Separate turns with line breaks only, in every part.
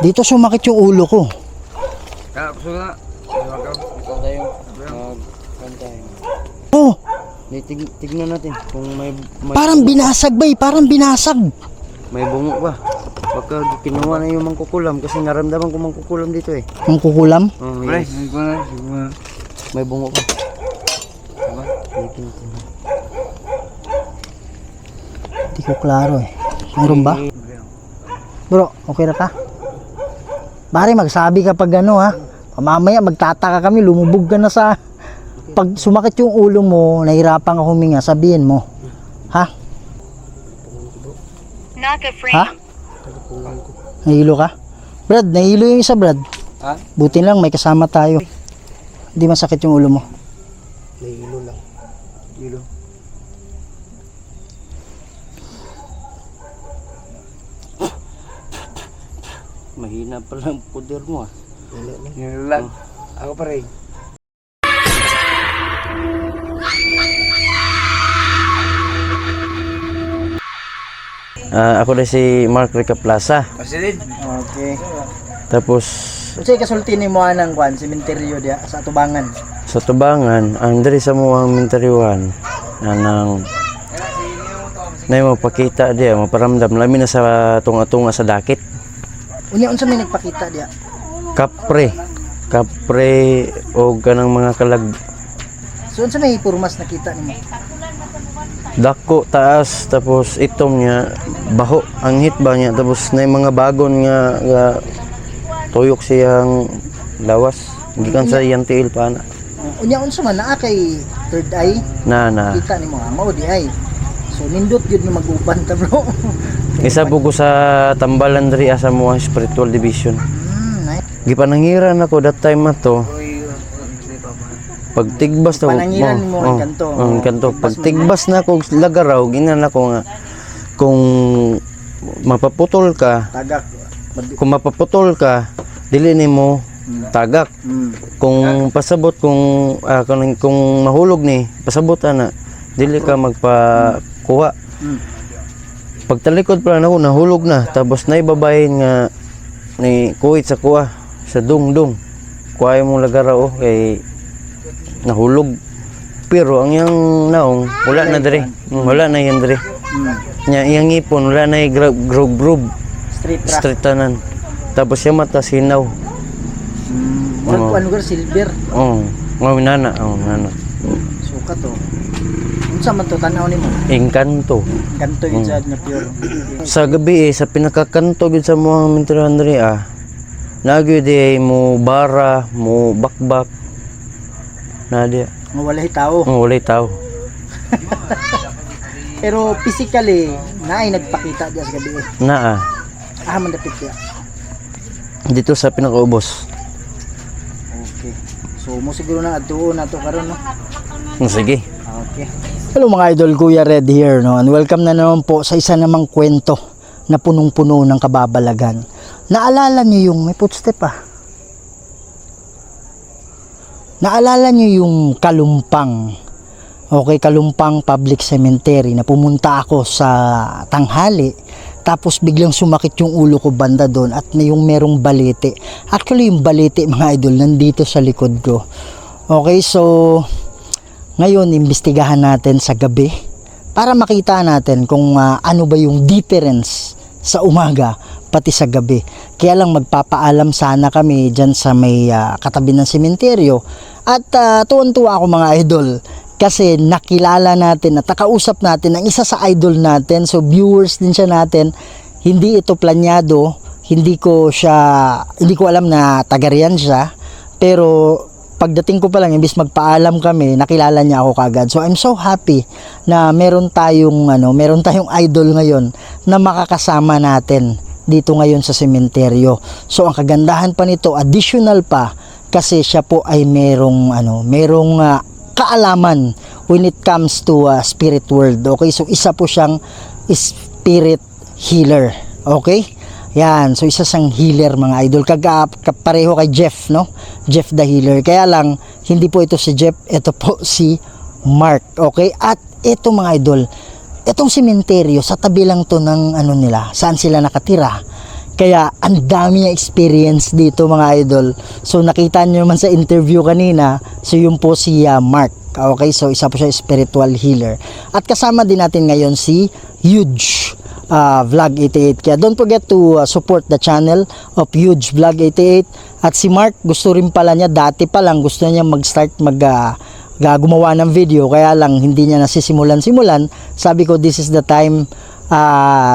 Dito sumakit yung ulo ko. Oh,
Tignan natin kung may
parang binasag ba eh, parang binasag.
may bungo ba. Baka kinuha na yung mangkukulam kasi naramdaman ko mangkukulam dito eh.
Ang kukulam?
Oh, yes. May bungo pa. Diba?
Hindi ko klaro eh. Meron ba? Bro, okay na ka? Pare, magsabi ka pag ano ha. Mamaya magtataka kami, lumubog ka na sa... Pag sumakit yung ulo mo, nahirapan ka huminga, sabihin mo. Ha? Ha? Nahilo ka? Brad, nahilo yung isa, Brad.
Ha?
Buti lang, may kasama tayo. Hindi masakit yung ulo mo.
Nahilo lang. Hilo. Mahina pala ang puder mo ah. Hilo lang. Ako pa rin. Ako na si Mark Rica Plaza.
Okay.
Tapos
Kasi kasulti ni mo anang kwan, sementeryo dia sa Tubangan.
sa Tubangan, ang diri sa muang minteriwan nang na mapakita dia, maparamdam lamin na sa tunga-tunga sa dakit.
Unya unsa may nagpakita dia?
Kapre o kanang mga kalag
So unsa may purmas nakita nimo?
dako taas tapos itom niya baho ang hit ba niya tapos na mga bagon nga tuyok siyang lawas gikan sa iyang tiil pa na
Unya unsa man naa kay third eye kita nimo mao di ay. So nindot gyud na mag-uban ta bro.
isa bugo sa tambalan diri sa mga spiritual division.
Nice.
Gipanangiran ako that time ato. Pagtigbas na
Panangiran mo ang kanto.
Ang kanto. Pagtigbas na ako lagaraw, ginan ako nga kung mapaputol ka,
Tagak.
kung mapaputol ka, dili nimo tagak. Kung pasabot kung mahulog ni, pasabot ana, dili ka magpakuha. Pagtalikod pa lang ako nahulog na, tapos naibabayin nga ni kuwit sa kuha sa dungdung. Kuha mo lagaraw kay nahulog. Pero ang yang naong wala na diri. Wala na yan diri. Nya iyang ipon wala na grub street tanan. Tapos siya mata sinaw.
Murag ano silver.
Nana.
Sukat to. Unsa man to tanaw nimo?
Engkanto.
Kanto gyud sa na pure.
Sa gabi sa pinakakanto gyud sa mga minturan diri nagyud mo bara, mo bakbak. Na dia.
Walay tao.
Walay tao.
Pero physically naay nagpakita dia sa gabi.
Naa.
Man dapit dia.
Dito sa pinakaubos.
Okay. So mo siguro na adtuon nato karon no.
Sige.
Okay. Hello mga idol, Kuya Red here no. And welcome na naman po sa isa namang kwento na punong-puno ng kababalagan. Naalala niyo yung may footstep Naalala niyo yung Kalumpang. Okay, Kalumpang Public Cemetery na pumunta ako sa tanghali. Tapos biglang sumakit yung ulo ko banda doon at na yung merong balete. Actually yung balete mga idol nandito sa likod ko. Okay, so ngayon imbestigahan natin sa gabi para makita natin kung ano ba yung difference sa umaga pati sa gabi. Kaya lang magpapaalam sana kami dyan sa may katabi ng sementeryo. At tuwan-tuwa ako mga idol kasi nakilala natin at nakausap natin ang isa sa idol natin. So viewers din siya natin. Hindi ito planyado. Hindi ko alam na taga-riyan siya. Pero pagdating ko pa lang, imbis magpaalam kami, nakilala niya ako kagad. So I'm so happy na meron tayong idol ngayon na makakasama natin dito ngayon sa sementeryo. So ang kagandahan pa nito, additional pa kasi siya po ay merong kaalaman when it comes to spirit world. Okay, so isa po siyang spirit healer. Okay? Yan, so isa siyang healer mga idol. Pareho kay Jeff, no? Jeff the healer. Kaya lang, hindi po ito si Jeff, ito po si Mark. Okay? At ito mga idol, itong sementeryo, sa tabi lang to ng nila, saan sila nakatira. Kaya ang dami niya experience dito mga idol. So nakita niyo naman sa interview kanina, so yun po si Mark. Okay, so isa po siya spiritual healer. At kasama din natin ngayon si Huge Vlog 88. Kaya don't forget to support the channel of Huge Vlog 88. At si Mark, gusto rin pala niya, dati pa lang gusto niya mag-start gumawa ng video, kaya lang hindi niya nasisimulan-simulan. Sabi ko, this is the time,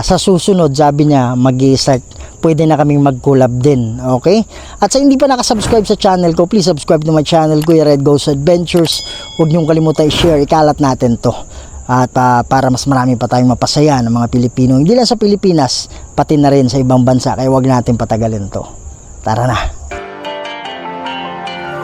sa susunod, sabi niya, mag-start, pwede na kaming mag-collab din, okay? At sa hindi pa nakasubscribe sa channel ko, please subscribe to my channel, Kuya Red Goes Adventures. Huwag niyong kalimutan i-share, ikalat natin to. At para mas marami pa tayong mapasaya ng mga Pilipino, hindi lang sa Pilipinas, pati na rin sa ibang bansa, kaya huwag natin patagalin to. Tara na!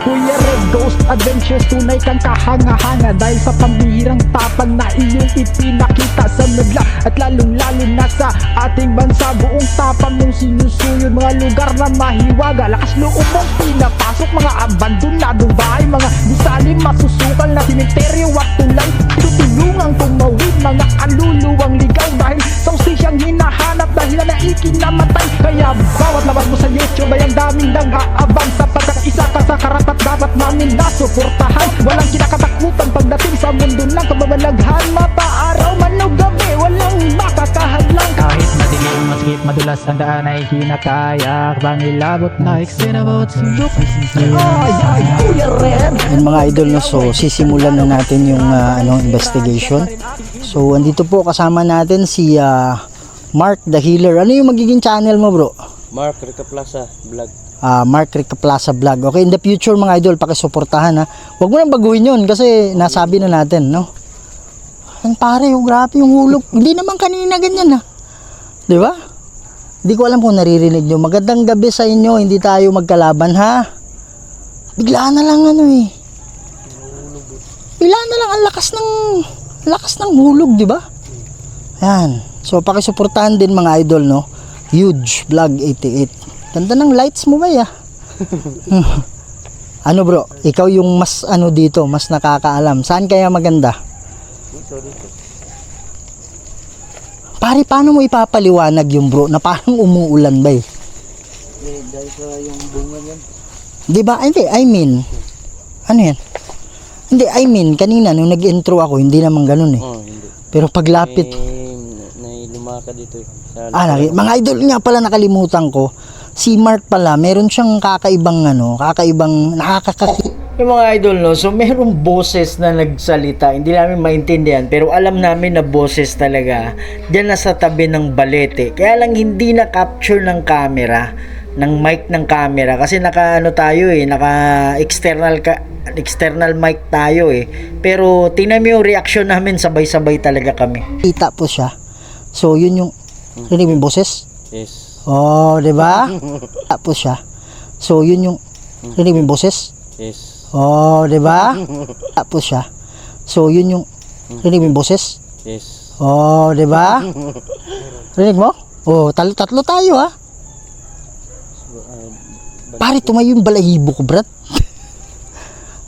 Kuya Red Ghost Adventures, tunay kang kahanga-hanga dahil sa pambihirang tapang na iyong ipinakita sa madla at lalong-lalo na sa ating bansa. Buong tapang mong sinusuyod mga lugar na mahiwaga, lakas loob mong pinapasok mga abandonadong bahay, mga gusalim masusukal na simenteryo at tulay. Tutulungang tumawid mga kaluluwang ligaw dahil sa ustisyang hinahanap dahil na ikinamatay. Kaya bawat labas mo sa YouTube ay ang daming nag-aabang sapagkat isa ka sa karapat dapat namin nasuportahan. Walang kinakatakutan pagdating sa mundo ng kababalaghan. Mapaaraw man o gabi, walang makakahadlang. Kahit madilim, masikip, madulas ang daan ay kinakayak. Bangilabot na eksena bawat sundok. Ay, Kuya Red.
Yung mga idol, no, so sisimulan na natin yung investigation. So andito po kasama natin si Mark the Healer. Ano yung magiging channel mo, bro?
Mark Rica Plaza Vlog.
Mark Rica Plaza Vlog. Okay, in the future mga idol, pakisuportahan ha. Huwag mo nang baguhin yun kasi nasabi na natin, no? Ang pare, oh, grabe yung hulog. Hindi naman kanina ganyan ha. Di ba? Hindi ko alam kung naririnig nyo. Magandang gabi sa inyo, hindi tayo magkalaban ha. Bigla na lang eh. Bigla na lang ang lakas ng hulog, di ba? Ayan. So pakisuportahan din mga idol, no? Huge Vlog 88. Ganda ng lights mo ba ya? Ano bro, ikaw yung mas dito, mas nakakaalam. Saan kaya maganda? Pare, paano mo ipapaliwanag yung bro na parang umuulan ba eh?
Dahil sa yung bunga niyan.
Di ba? Hindi, I mean, ano yan? Hindi, I mean, kanina nung nag-intro ako, hindi naman ganun eh.
Hindi.
Pero paglapit,
Lumaka dito eh.
mga idol nga pala nakalimutan ko. Si Mark pala, meron siyang kakaibang nakakakakita. Yung mga idol, no, so merong boses na nagsalita, hindi namin maintindihan, pero alam namin na boses talaga. Diyan na sa tabi ng balete. Kaya lang hindi na capture ng camera, ng mic ng camera, kasi naka external mic tayo eh. Pero tingnan mo yung reaction namin, sabay-sabay talaga kami. Kita po siya. So yun yung rinig mo yung boses?
Yes.
Oh, di ba? Tapos siya. So yun yung rinig mo yung boses?
Yes.
Oh, di ba? Tapos siya. So yun yung rinig mo yung boses?
Yes.
Oh, di ba? Rinig mo? Oh, tatlo tayo ha. Pare, tumayo yung balahibo ko, brat.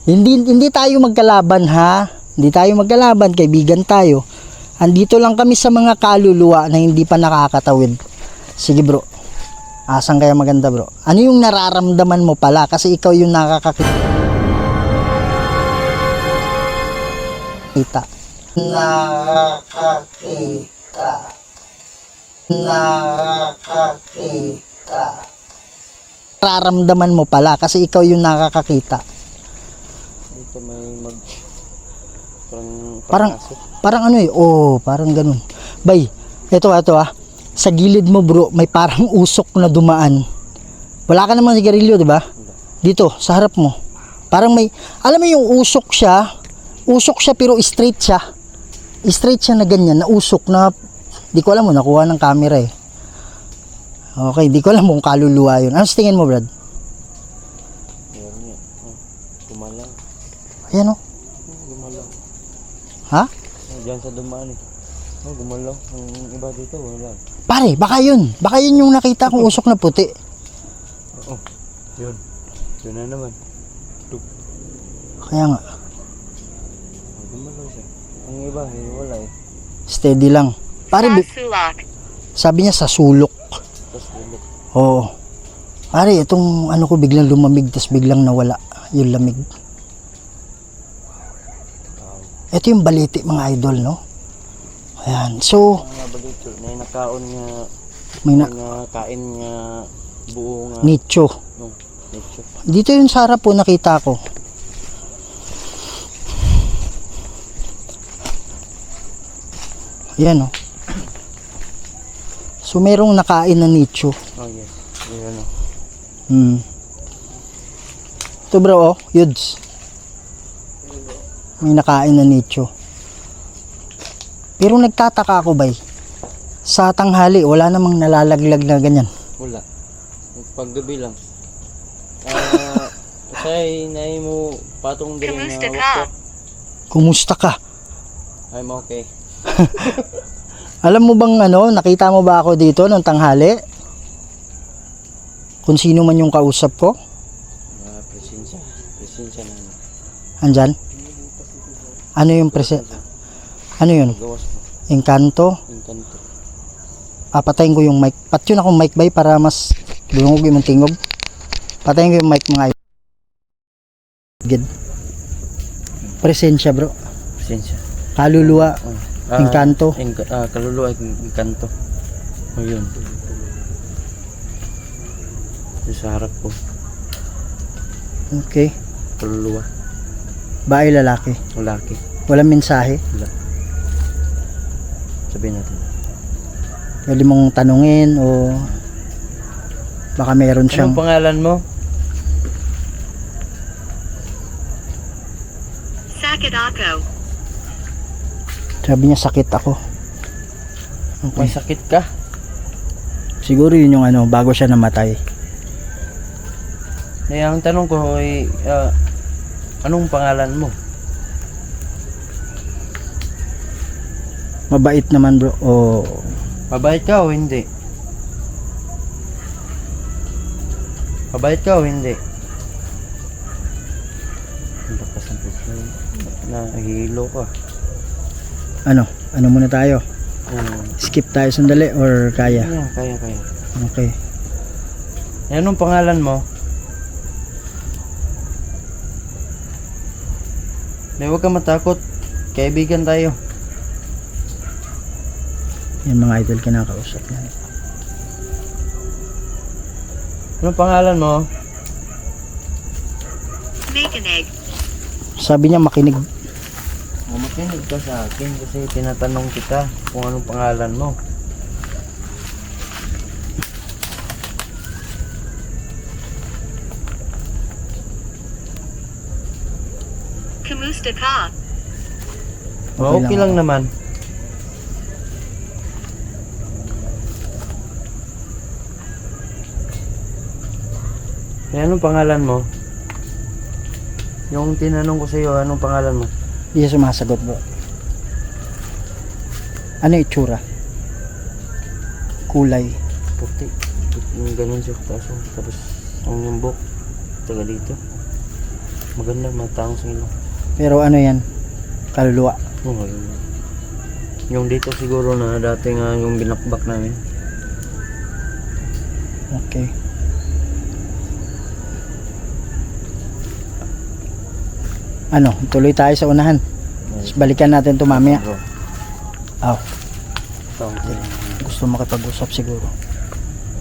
hindi tayo magkalaban ha. Hindi tayo magkalaban, kaibigan tayo. Andito lang kami sa mga kaluluwa na hindi pa nakakatawid. Sige bro, asan kaya maganda bro? Ano yung nararamdaman mo pala? Kasi ikaw yung nakakakita. Nakakakita. Nararamdaman mo pala kasi ikaw yung nakakakita.
Dito may
Parang ano eh, parang ganun. Bay, ito sa gilid mo bro, may parang usok na dumaan. Wala ka namang sigarilyo, di ba? Dito, sa harap mo. Parang may, alam mo yung usok siya pero straight siya. Straight siya na ganyan, na usok na, di ko alam mo, nakuha ng camera eh. Okay, di ko alam kung kaluluwa yun. Ano sa tingin mo, Brad?
Gumalang.
Ayan o.
Gumalang.
Ha?
Diyan sa dumaan eh. Gumalaw. Ang iba dito, wala.
Pare, baka yun yung nakita kong usok na puti.
Oo. Yun. Yun na naman.
Kaya nga.
Gumalaw siya. Ang iba, wala eh.
Steady lang. Pare, sabi niya sa sulok. Oo. Pare, itong ano ko biglang lumamig tas biglang nawala yung lamig. Ito yung baliti mga idol, no? Ayan. So,
Nga ba dito? May nakaon nga,
may na
nga kain nga buo nga.
nicho.
No, nicho.
Dito yung sa harap po nakita ko. Ayan, no? So, merong nakain na nicho.
Oh yes. Ayan o.
Ito bro, oh, yuds. May nakain na nicho. Pero nagtataka ako bay. Sa tanghali, wala namang nalalaglag na ganyan.
Wala. Paggabi lang. Kasi nai mo patong din
Kumusta
na
ka?
wakot.
Kumusta ka?
I'm okay.
Alam mo bang ano, nakita mo ba ako dito nung tanghali? Kung sino man yung kausap ko?
Presensya. Presensya na.
Andyan? Ano yung Ano yun?
Gawas mo.
Encanto?
Inkanto.
Patayin ko yung mic. Patyon akong mic bay para mas lumog yung tingog. Patayin ko yung mic mga good. Presensya bro.
Presensya.
Kaluluwa. Encanto.
Kaluluwa. Inkanto. O yun. Yung sa harap ko.
Okay.
Kaluluwa.
Bahay lalaki.
Lalaki.
Walang mensahe.
Wala. Sabihin natin.
Pwede mong tanungin o baka meron siyang
Anong pangalan mo?
Sakit ako.
sabi niya sakit ako.
May
Okay.
sakit ka?
Siguro yun yung ano bago siya namatay.
Ang tanong ko ay anong pangalan mo?
Mabait naman bro. O
Mabait ka o hindi? Mabait ka o hindi? Ang lakas ng puso. Nahihilo ka.
ano? Ano muna tayo?
Hmm.
Skip tayo sandali or kaya?
Yeah, kaya.
Okay.
Anong pangalan mo? Huwag ka matakot. Kaibigan tayo.
Yan mga idol kinakausap na.
Anong pangalan mo?
Make an egg.
Sabi niya makinig.
Makinig ka sa akin kasi tinatanong kita kung anong pangalan mo.
Kumusta ka?
Okay lang naman. Anong pangalan mo? Yung tinanong ko sa iyo, anong pangalan mo?
Hindi siya sumasagot bro. Ano yung itsura? Kulay.
Puti. Yung ganun siya. Tapos ang yung buhok. Taga dito. Maganda, matang sa ilong.
Pero ano yan? Kaluluwa.
Oh, yun. Yung dito siguro na dati nga yung binakbak namin.
Okay. Ano, tuloy tayo sa unahan. Tapos balikan natin ito mamaya. Oh, gusto makipag-usap siguro.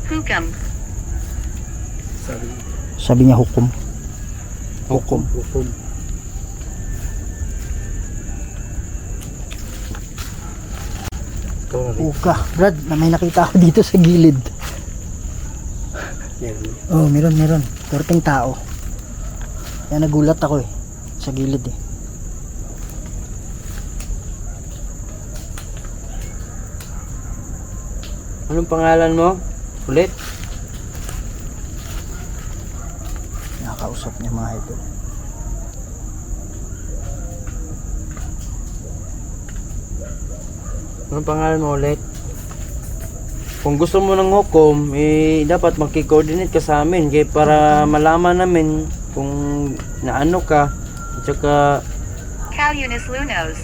Hukam.
Sabi niya hukom.
Hukom.
Uka, Brad, na may nakita ako dito sa gilid. Oh, meron. Torting tao. Kaya nagulat ako eh. Sa gilid eh.
Anong pangalan mo? Ulit?
Nakakausap niya mga idol.
Anong pangalan mo ulit? Kung gusto mo ng hukom, dapat makikoordinate ka sa amin kaya para malaman namin kung naano ka at saka
Calunis Lunos.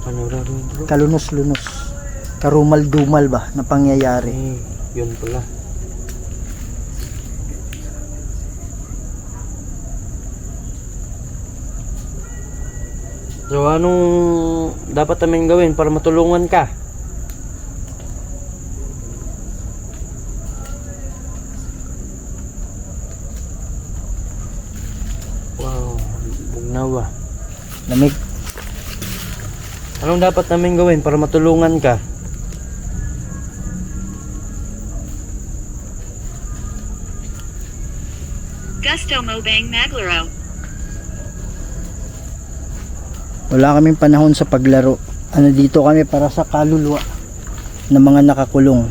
ano raw bro?
Kalunos-lunos. karumal-dumal ba na pangyayari.
Yun pala. So anong dapat namin gawin para matulungan ka? Wow, bugnawa.
Lamig.
Anong dapat namin gawin para matulungan ka?
Gusto Mobang Maglaro.
Wala kaming panahon sa paglaro. Ano dito kami para sa kaluluwa ng mga nakakulong.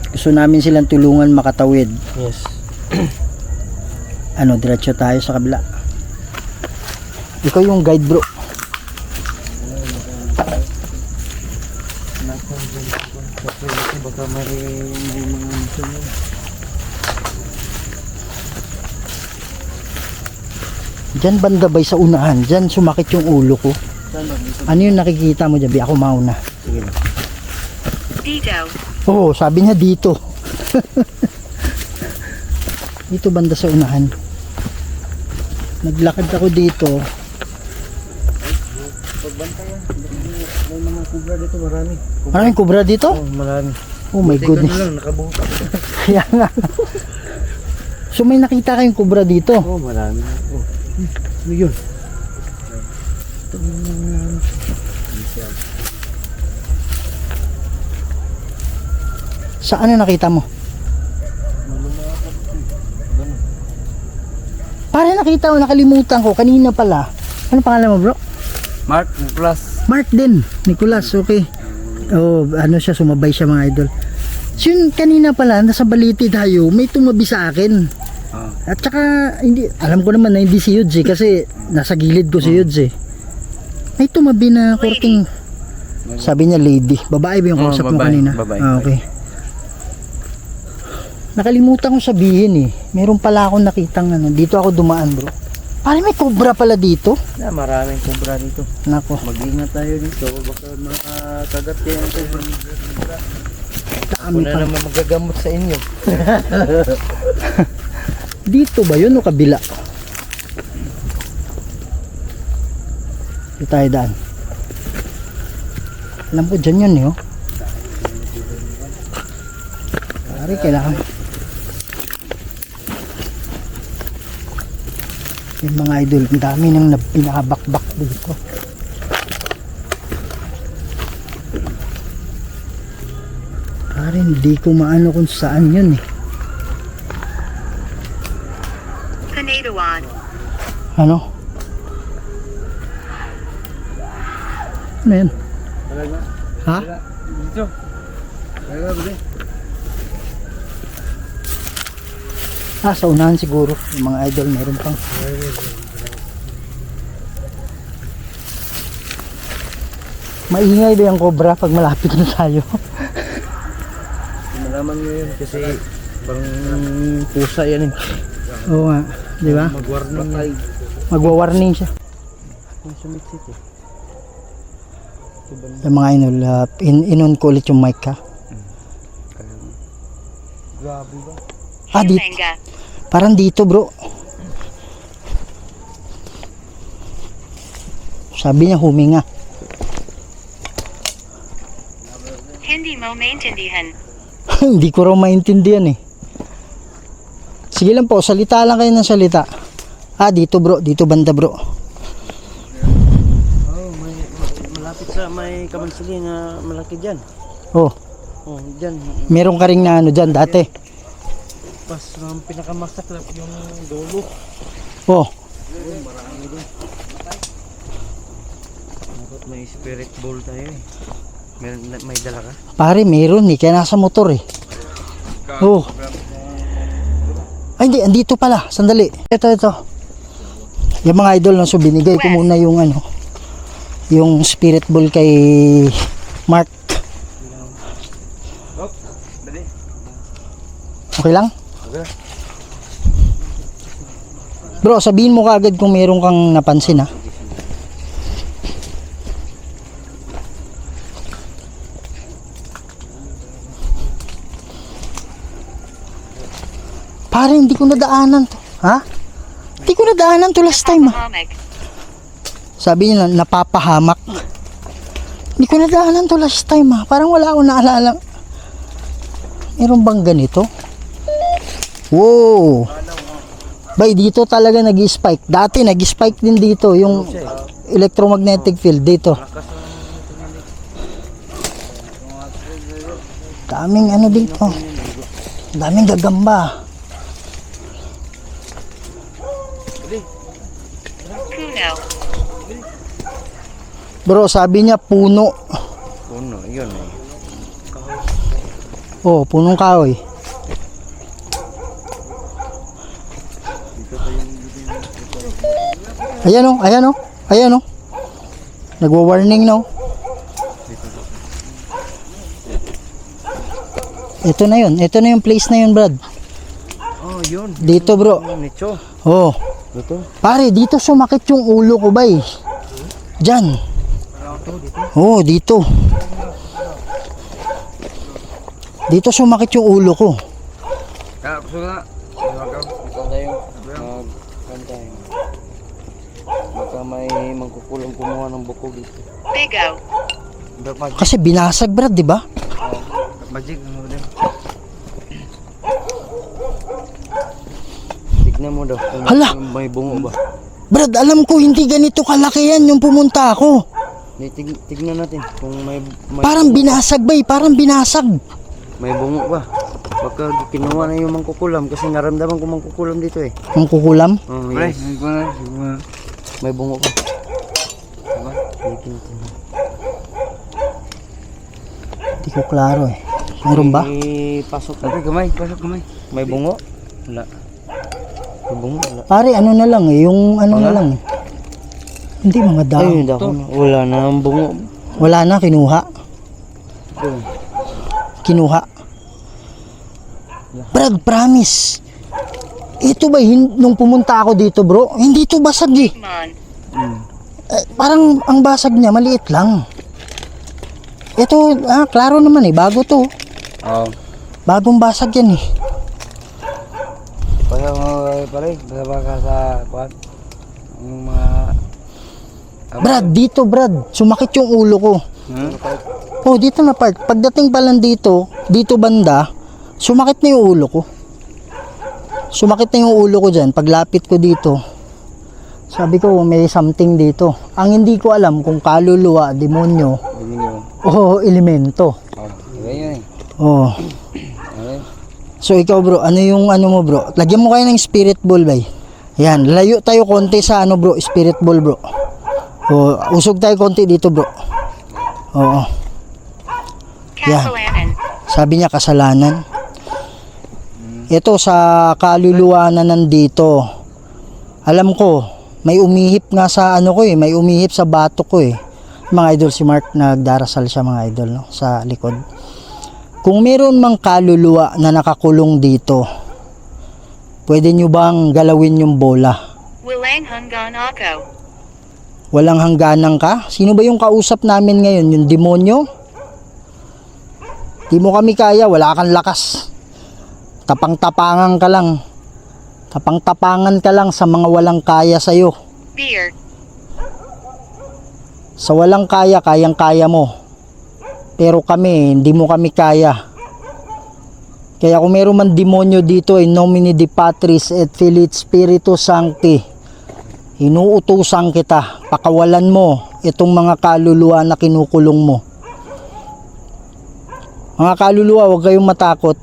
Gusto namin silang tulungan makatawid.
Yes.
Ano, diretso tayo sa kabila. Ikaw yung guide, bro.
Baka may mga musunod.
Diyan banda bay sa unahan. Diyan sumakit yung ulo ko. Ano yung nakikita mo dyan? Bi, ako mauna.
Sige na.
Dito.
Oo, sabi niya dito. Dito banda sa unahan. Naglakad ako dito.
May mga kubra dito, marami.
Maraming kubra dito?
Oh, marami.
Oh my goodness.
lang, nakabuka.
Kaya nga. So may nakita kayong kubra dito?
Oh, marami. Oh. Ano yun?
Saan na nakita mo? Pare nakita mo, nakalimutan ko. Kanina pala. Ano pangalan mo, bro?
Mark Plus.
Mark din. Nicolas, okay. Oh, ano siya, sumabay siya mga idol. So yun, kanina pala, nasa baliti tayo, may tumabi sa akin. At saka, hindi, alam ko naman na hindi si Yuds eh, kasi nasa gilid ko si Yuds eh. May tumabi na korting, sabi niya lady. Babae ba yung kausap mo
babae,
kanina?
babae.
Ah, okay. Nakalimutan ko sabihin eh. Meron pala akong nakitang ano, dito ako dumaan bro. Parang may cobra pala dito.
Yeah, maraming kubra dito.
Nako.
Mag-ingat tayo dito. Baka makakagat kayo ng kubra.
Dami
Una
pa.
naman magagamot sa inyo.
Dito ba yun o kabila? Dito tayo daan. Alam ko dyan yun eh oh. Pare kailangan. Yung mga idol, ang dami nang pinakabakbak dito. Pare hindi ko maano kung saan yun eh.
Canadawan.
Ano? Ano yan? Ha?
Dito. Kaya ba
Ah, sa unahan siguro. Yung mga idol meron pang. Maingay ba yung cobra pag malapit na tayo?
Malaman nyo yun kasi pang pusa yan eh.
Oo nga, di ba?
Mag-warning.
Magwa-warning siya.
Ang sumiksit eh.
Yung mga idol, in-on ko ulit yung mic ha.
Grabe ba?
Ah, dito.
Topanga.
Parang dito bro. Sabi niya huminga.
Hindi mo maintindihan.
Hindi ko raw maintindihan eh. Sige lang po, salita lang kayo ng salita. Ah, dito bro, dito banda bro.
Oh, malapit sa may kamansili na malaki dyan.
Oh,
Oh, dyan.
meron ka ring na ano dyan dati.
Pas ang pinakamasaklap yung dulo.
Oh,
Marami din. Dapat may spirit ball tayo eh. May dala ka?
pare meron eh, kaya nasa motor eh. Oh. Ay hindi, andito pala, sandali. Ito. Yung mga idol na so binigay ko muna yung ano, yung spirit ball kay Mark. Okay lang? Bro, sabihin mo kaagad kung meron kang napansin ha. Pare, hindi ko nadaanan to. Ha? Hindi ko nadaanan to last time, ha?
Napapahamak.
Sabi niya, napapahamak. Hindi ko nadaanan to last time, ha? Parang wala akong naalala. Meron bang ganito? Wow! Bay, dito talaga nag-spike. Dati nag-spike din dito, yung electromagnetic field dito. Daming ano dito. Daming gagamba.
Puno.
Bro, sabi niya puno.
Puno, yun eh.
Oh, punong kahoy. Ayan o, ayan o, ayan o. Nagwa-warning na o. Ito na yung place na yun, Brad.
Oh, yun.
Dito, bro.
Nicho.
Oh.
Ito.
Pare, dito sumakit yung ulo ko, bay. Diyan. Oh, dito. Dito sumakit yung ulo ko.
Baka may magkukulang kumuha ng buko dito.
Bigo.
Kasi binasag, Brad, di ba?
Magic, ano din? Tignan mo daw kung
Hala!
may bungo ba.
Brad, alam ko hindi ganito kalaki yan yung pumunta ako.
Tignan natin kung may
Parang binasag, bay. Parang binasag.
may bungo ba. Baka kinuha na yung mangkukulam kasi naramdaman ko mangkukulam dito eh.
Ang kukulam.
Oh, yes. May bungo pa. Diba?
Hindi ko klaro eh. Meron ba?
Pasok na. Pasok kamay. May bungo? Wala. May bungo? Wala.
Pare, ano na lang eh. Yung ano na lang eh. Hindi mga
Ay,
dahon.
dahon. Wala na ang bungo.
Wala na, kinuha.
Ayun.
Kinuha. Brad, promise. Ito ba, nung pumunta ako dito, bro, hindi to basag eh.
Mon.
Parang ang basag niya, maliit lang. Ito, klaro naman eh, bago to.
Oo.
Bagong basag yan eh.
Pala baka ka sa kuwan. Yung mga
Brad, dito Brad, sumakit yung ulo ko. Oh, dito na part. Pagdating pa lang dito, dito banda, sumakit na yung ulo ko. Sumakit na yung ulo ko dyan. Paglapit ko dito, sabi ko may something dito. Ang hindi ko alam kung kaluluwa, demonyo, o elemento.
ganyan eh.
Oh. So ikaw bro, ano yung ano mo bro? Lagyan mo kayo ng spirit ball bay. Yan, layo tayo konti sa ano bro, spirit ball bro. Oh, usog tayo konti dito bro. Oo.
Kasalanan.
Sabi niya kasalanan. Ito sa kaluluwa na nandito. Alam ko, may umihip nga sa ano ko eh, may umihip sa bato ko eh. Mga idol, si Mark nagdarasal siya mga idol no, sa likod. Kung meron mang kaluluwa na nakakulong dito, pwede nyo bang galawin yung bola?
Walang hanggan ako.
Walang hangganang ka? Sino ba yung kausap namin ngayon? Yung demonyo? Di mo kami kaya, wala kang lakas. Tapang-tapangan ka lang. Tapang-tapangan ka lang sa mga walang kaya sa'yo.
Beer.
Sa walang kaya, kayang-kaya mo. Pero kami, hindi mo kami kaya. Kaya kung meron man demonyo dito, in nomine Dei Patris et Filii Spiritus Sancti, inuutusan kita, pakawalan mo itong mga kaluluwa na kinukulong mo. Mga kaluluwa, huwag kayong matakot.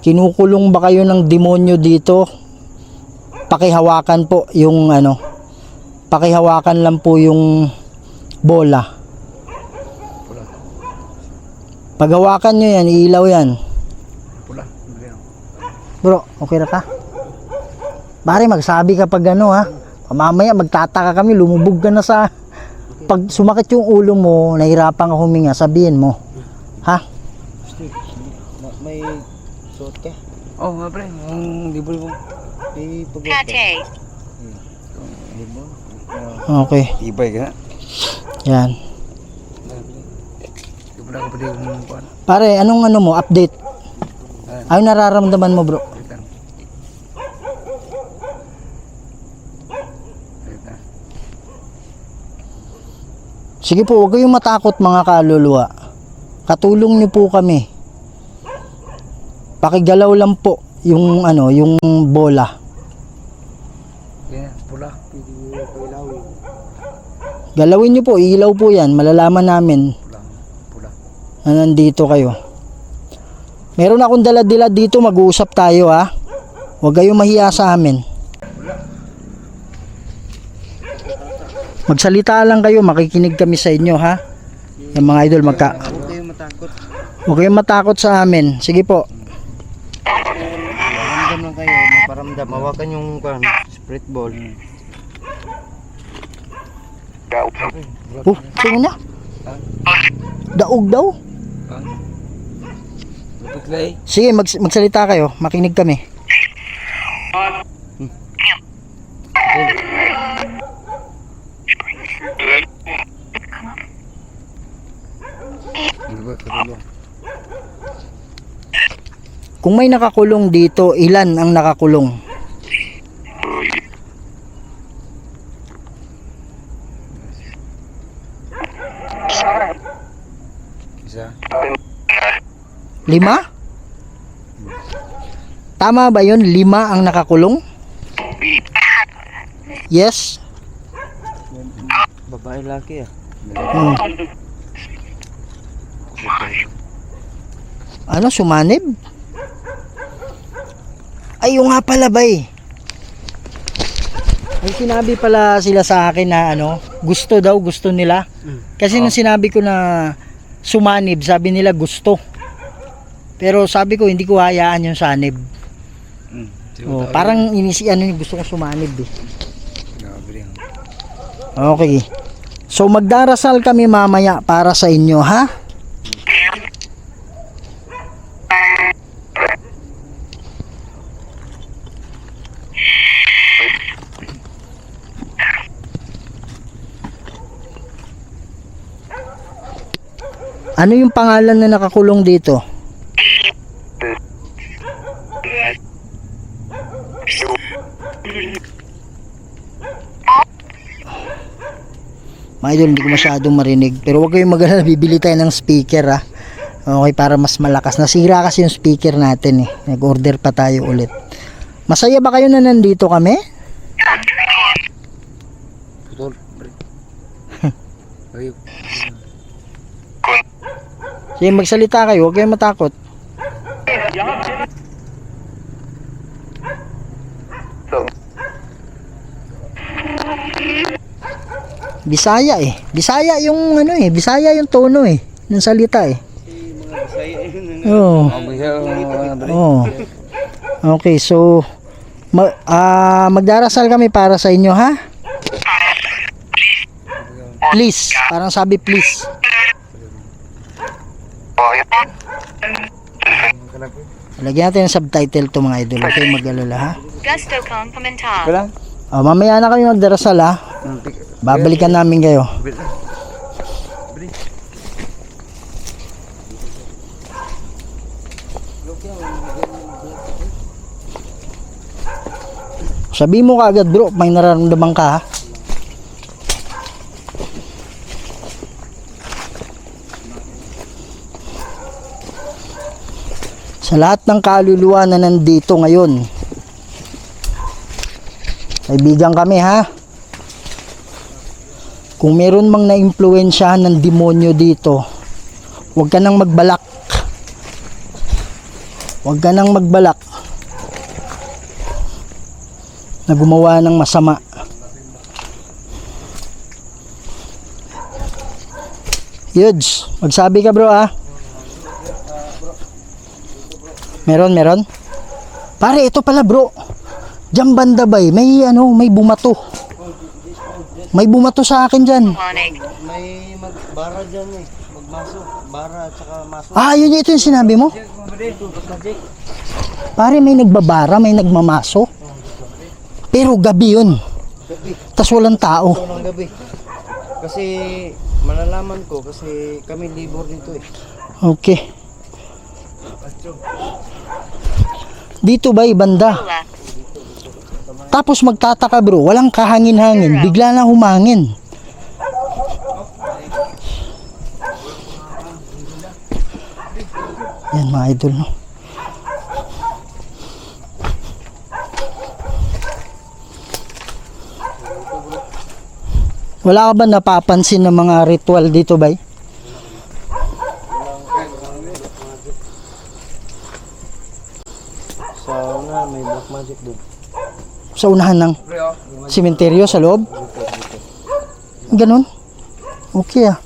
Kinukulong ba kayo ng demonyo dito? Pakihawakan po yung ano, pakihawakan lang po yung bola. Paghawakan nyo yan, ilaw yan. Bro, okay na ka? Pare, magsabi ka pag ano ha. Mamaya magtataka kami, lumubog ka na sa... Pag sumakit yung ulo mo, nahirapan ka huminga, sabihin mo. Ha?
May suot ka?
Oh, nga pre, ang libol mo.
Pate.
Okay,
Ibay ka na.
yan.
Libol ako pwede yung kuwan.
Pare, anong ano mo, update? Ano nararamdaman mo, bro?
Wait lang. Wait lang.
Sige po, huwag kayong matakot mga kaluluwa. Katulong niyo po kami. Pakigalaw lang po yung yung bola.
Yan, pula. Pwede mo ko ilawin.
Galawin niyo po, ilaw po 'yan. Malalaman namin
Pula.
na nandito kayo. Meron akong dala-dala dito, mag-uusap tayo ha. Huwag kayong mahiya sa amin. Magsalita lang kayo, makikinig kami sa inyo ha. Yung mga idol,
Huwag kayong matakot.
huwag kayong matakot sa amin. Sige po.
Paramdam lang kayo, maparamdam. Hawakan yung spirit ball.
Oh, sino na? Daog daw?
Lupit
Sige, magsalita kayo, makinig kami. Kung may nakakulong dito, ilan ang nakakulong?
Isa.
5? Tama ba yun? 5 ang nakakulong? Yes?
Babae laki ah.
Hmm. Ano, sumanib? Ay, yung nga pala ba eh. Ay, sinabi pala sila sa akin na gusto daw, gusto nila. Kasi nung sinabi ko na sumanib, sabi nila gusto. Pero sabi ko, hindi ko hayaan yung sanib. Oh, parang gusto ko sumanib eh. Okay. So magdarasal kami mamaya para sa inyo, ha? Ano yung pangalan na nakakulong dito? Mga idol, hindi ko masyadong marinig. Pero huwag kayong mag-alala, bibili tayo ng speaker ha. Okay, para mas malakas. Nasira kasi yung speaker natin eh. Nag-order pa tayo ulit. Masaya ba kayo na nandito kami?
Putol. Ayun.
Sige, magsalita kayo. Huwag kayong matakot. Bisaya eh. Bisaya yung Bisaya yung tono eh ng salita eh. Oh. Oh. Okay, so magdarasal kami para sa inyo, ha? Please, parang sabi please. Lagyan natin ng subtitle to mga idol. Okay, mag-alala ha.
Gusto kong komentar.
Wala.
Mamaya na kami magdarasal ha. Babalikan namin kayo. Sabi mo kaagad bro, may nararamdaman ka ha. Sa lahat ng kaluluwa na nandito ngayon, kaibigan kami ha. Kung meron mang na-impluwensyahan ng demonyo dito, huwag ka nang magbalak. Huwag ka nang magbalak na gumawa ng masama. Yuds, magsabi ka bro ha. Meron. Pare, ito pala bro. Diyan banda bay, may bumato. May bumato sa akin diyan.
May magbara dyan eh. Magmaso. Bara at saka maso.
Ito yung sinabi mo? Pare, may nagbabara, may nagmamaso. Pero gabi yun. Tas walang tao.
Ito ng gabi. Kasi malalaman ko kasi kami libor dito eh.
Okay. Dito ba, banda?
Left.
Tapos magtataka bro, walang kahangin-hangin, bigla na humangin. Yan mga idol, no? Wala ka ba napapansin ng mga ritual dito, bay?
Sa una, may black magic doon.
Sa unahan ng simenteryo sa loob? Ganon? Okay ah.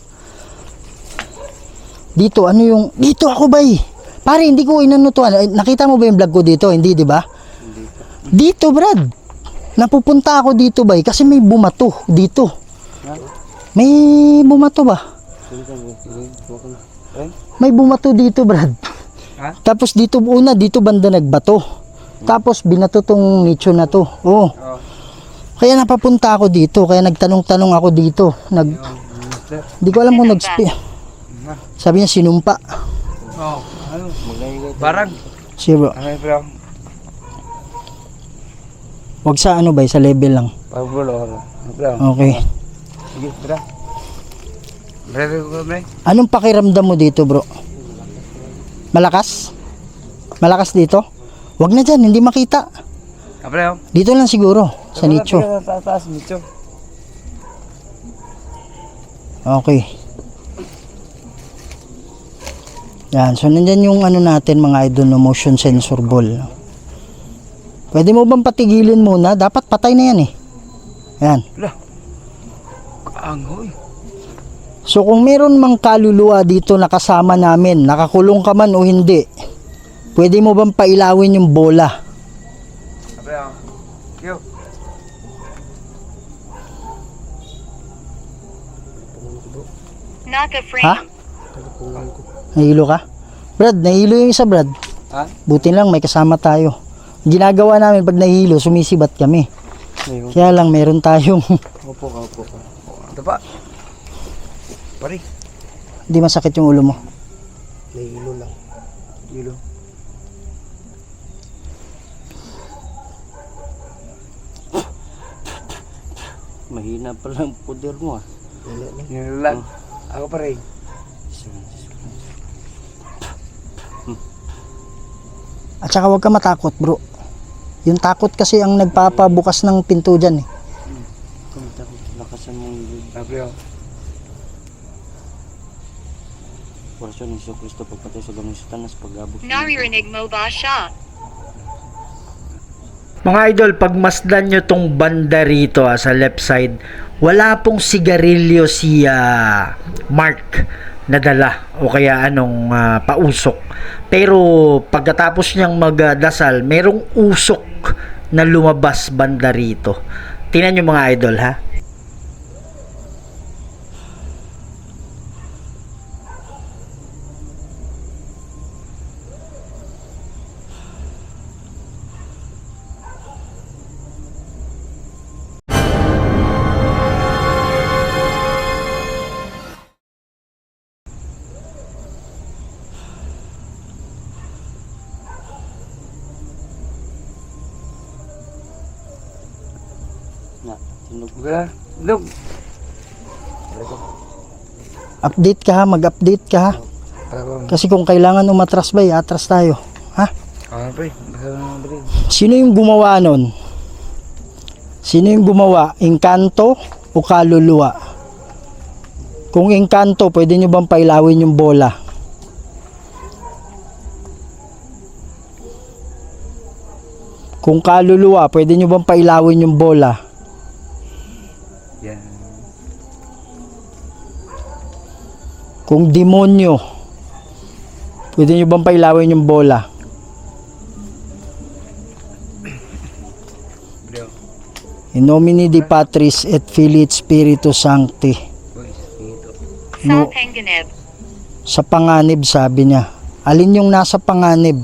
Dito, ano yung... Dito ako, bay! Pare, hindi ko inano to. Nakita mo ba yung vlog ko dito? Hindi, di ba? Dito, Brad. Napupunta ako dito, bay, kasi may bumato dito. May bumato ba? May bumato dito, Brad.
Ha?
Tapos dito, una, dito banda nagbato. Tapos binato tong nicho na to. Oh. Kaya napapunta ako dito. Kaya nagtanong-tanong ako dito. Di ko alam kung sabi niya sinumpa.
Oh, ano? Barang.
Sige bro.
Ano bro?
Wag sa ano ba, sa level lang.
Pagbulo. Bro.
Okay.
Sige, bro. Bro.
Anong pakiramdam mo dito, bro? Malakas? Malakas dito? Wag na dyan, hindi makita.
Bro.
Dito lang siguro, sa nicho.
Taas, nicho.
Okay. Yan, so nandyan yung ano natin mga idol no, motion sensor ball. Pwede mo bang patigilin muna? Dapat patay na yan eh. Yan.
Kaangoy.
So kung meron mang kaluluwa dito na kasama namin, nakakulong ka man o hindi, pwede mo bang pailawin yung bola?
Bro. Yo.
Not a frame.
Ha? Nahilo ka? Brad, nahilo yung isa, Brad.
Ha?
Buti lang may kasama tayo. Ginagawa namin pag nahilo, sumisibat kami. Kaya lang meron tayong
Opo. Ito pa. Pare.
hindi masakit yung ulo mo.
Nahilo lang. Hilo.
Mahina pa lang puder mo ah.
Hilo lang. Ako pare.
At saka huwag ka matakot, bro. Yung takot kasi ang nagpapabukas ng pinto dyan eh.
Lakasan mo yung
Bro.
porasyon ng Iso Kristo pagpatay sa gamang satanas pag-abot.
Naririnig mo ba siya?
Mga idol, pag masdan nyo tong banda rito sa left side, wala pong sigarilyo si Mark na dala o kaya anong pausok. Pero pagkatapos niyang magdasal, merong usok na lumabas banda rito. Tingnan nyo mga idol ha.
Na, tinog.
Bro. Look.
Update ka ha, mag-update ka ha.
Bro.
Kasi kung kailangan umatras ba, atras tayo. Ha?
Pre. Bro.
Sino yung gumawa nun? Sino yung gumawa? Engkanto o kaluluwa? Kung engkanto, pwede nyo bang pailawin yung bola? Kung kaluluwa, pwede nyo bang pailawin yung bola?
Yan.
Kung demonyo, pwede nyo bang pailawin yung bola?
Bro.
In nomine Dei Patris et Filii et Spiritus Sancti.
Sa Panganib.
Sa panganib, sabi niya. Alin yung nasa panganib?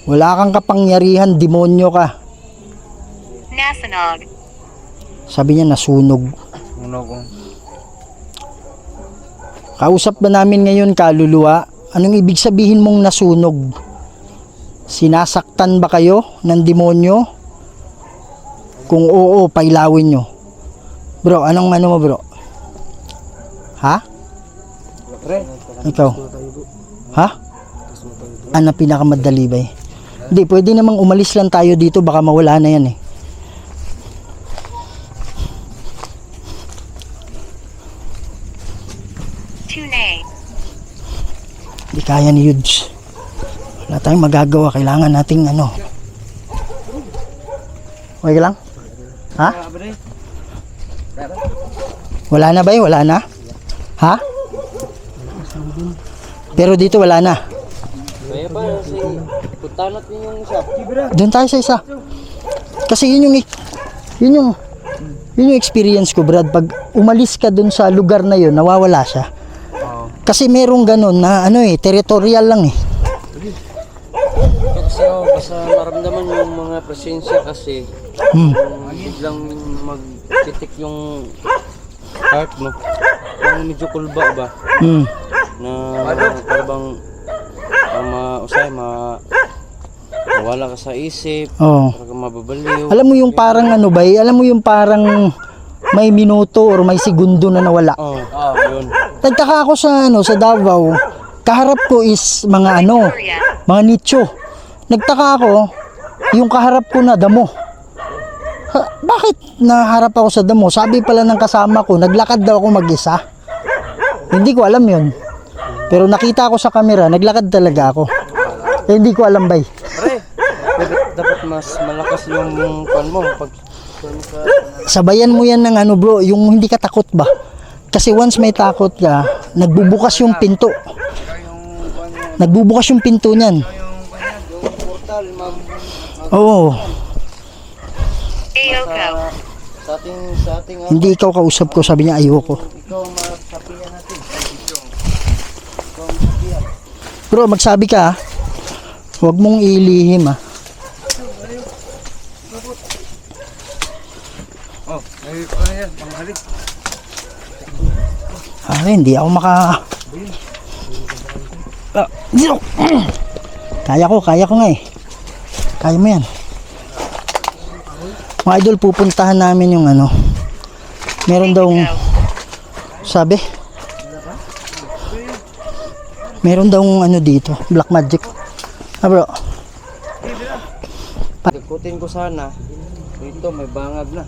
Wala kang kapangyarihan, demonyo ka.
Nasunog.
Sabi niya, nasunog.
Uno ko.
Kausap ba namin ngayon, kaluluwa? Anong ibig sabihin mong nasunog? Sinasaktan ba kayo ng demonyo? Kung oo, pailawin nyo. Bro, anong ano mo bro? Ha? Ikaw? Ha? Ano pinakamadali ba eh? Hindi, pwede namang umalis lang tayo dito, baka mawala na yan eh.
Tune.
Hindi kaya ni Yudes. Wala tayong magagawa, kailangan nating ano. Okay lang? Ha? Wala na ba eh? Wala na? Ha? Pero dito wala na.
Kaya ba, punta natin yung shop.
Doon tayo sa isa. Kasi yun yung experience ko, Brad. Pag umalis ka doon sa lugar na yun, nawawala siya. Kasi merong ganun na ano eh, territorial lang eh.
Kasi basta maramdaman yung mga presensya kasi biglang magtitik yung heart mo. Parang medyo kulba ba? Na parang mawala ka sa isip,
Oo.
parang mababaliw.
Alam mo yung parang ano ba eh? Alam mo yung parang may minuto or may segundo na nawala.
Yun.
Nagtaka ako sa ano sa Davao. Kaharap ko is mga ano, mga nicho. Nagtaka ako, yung kaharap ko na damo. Bakit naharap ako sa damo? Sabi pala ng kasama ko, naglakad daw ako mag-isa. Hindi ko alam yun. Pero nakita ko sa camera, naglakad talaga ako. Hindi ko alam bay.
Pre, dapat mas malakas yung pan mo pag
Sabayan mo yan ng ano bro, yung hindi ka takot ba? Kasi once may takot ka, nagbubukas yung pinto. Nagbubukas yung pinto niyan. Oo.
Ayoko.
sa ating
Hindi ikaw kausap ko, sabi niya ayoko.
ikaw masapian natin.
Bro, magsabi ka ha. Huwag mong ilihim ha. Hindi ako dito. Kaya ko nga eh. Kaya mo yan. Mga idol, pupuntahan namin yung ano. Meron daw, sabi, meron daw ano dito, black magic. Bro.
Ikutin ko sana. Dito may bangag na.